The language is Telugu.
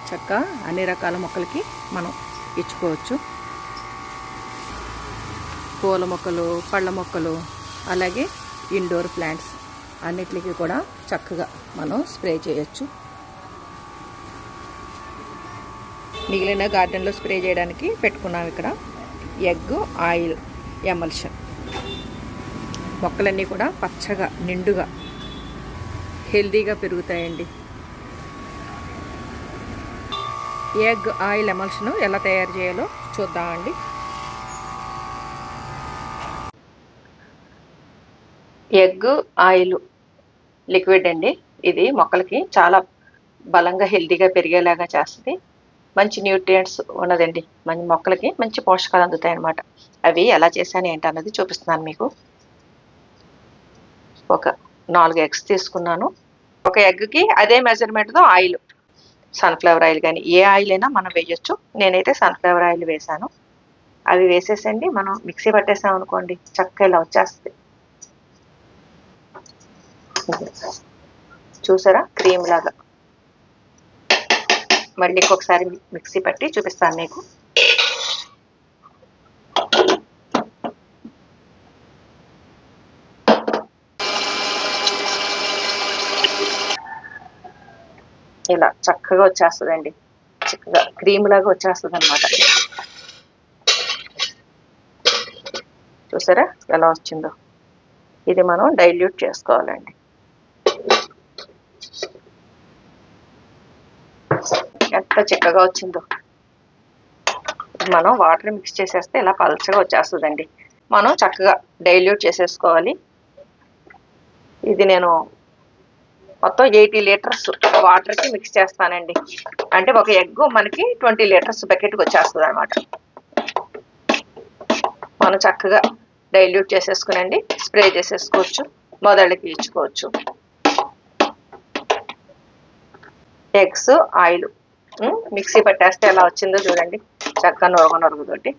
చక్కగా అన్ని రకాల మొక్కలకి మనం ఇచ్చుకోవచ్చు. పూల మొక్కలు, పళ్ళ మొక్కలు, అలాగే ఇండోర్ ప్లాంట్స్ అన్నిటికీ కూడా చక్కగా మనం స్ప్రే చేయొచ్చు. మిగిలిన గార్డెన్లో స్ప్రే చేయడానికి పెట్టుకున్నాం ఇక్కడ ఎగ్ ఆయిల్ ఎమల్షన్. మొక్కలన్నీ కూడా పచ్చగా నిండుగా హెల్దీగా పెరుగుతాయండి. ఎగ్ ఆయిల్ ఎమల్షన్ ఎలా తయారు చేయాలో చూద్దామండి. ఎగ్ ఆయిల్ లిక్విడ్ అండి. ఇది మొక్కలకి చాలా బలంగా హెల్దీగా పెరిగేలాగా చేస్తుంది. మంచి న్యూట్రియంట్స్ ఉన్నదండి. మన మొక్కలకి మంచి పోషకాలు అందుతాయి అన్నమాట. అవి ఎలా చేశాను ఏంటన్నది చూపిస్తున్నాను మీకు. ఒక 4 ఎగ్స్ తీసుకున్నాను. ఒక ఎగ్కి అదే మెజర్మెంట్తో ఆయిల్, సన్ఫ్లవర్ ఆయిల్ కానీ ఏ ఆయిల్ అయినా మనం వేయచ్చు. నేనైతే సన్ఫ్లవర్ ఆయిల్ వేసాను. అవి వేసేసండి మనం మిక్సీ పట్టేసాం అనుకోండి, చక్కగా ఇలా వచ్చేస్తుంది. చూసారా, క్రీమ్ లాగా. మళ్ళీ ఇంకొకసారి మిక్సీ పట్టి చూపిస్తాను మీకు. ఇలా చక్కగా వచ్చేస్తుందండి. చక్కగా క్రీమ్ లాగా వచ్చేస్తుంది అనమాట. చూసారా ఎలా వచ్చిందో. ఇది మనం డైల్యూట్ చేసుకోవాలండి. ఎంత చక్కగా వచ్చిందో. మనం వాటర్ మిక్స్ చేసేస్తే ఇలా పల్చగా వచ్చేస్తుందండి. మనం చక్కగా డైల్యూట్ చేసేసుకోవాలి. ఇది నేను మొత్తం 80 లీటర్స్ వాటర్కి మిక్స్ చేస్తానండి. అంటే ఒక ఎగ్ మనకి 20 లీటర్స్ బకెట్కి వచ్చేస్తుంది అనమాట. మనం చక్కగా డైల్యూట్ చేసేసుకునండి స్ప్రే చేసేసుకోవచ్చు, మొదళ్ళకి ఇచ్చుకోవచ్చు. ఎగ్స్ ఆయిల్ మిక్సీ పట్టేస్తే ఎలా వచ్చిందో చూడండి, చక్కగా నొరగతోటి.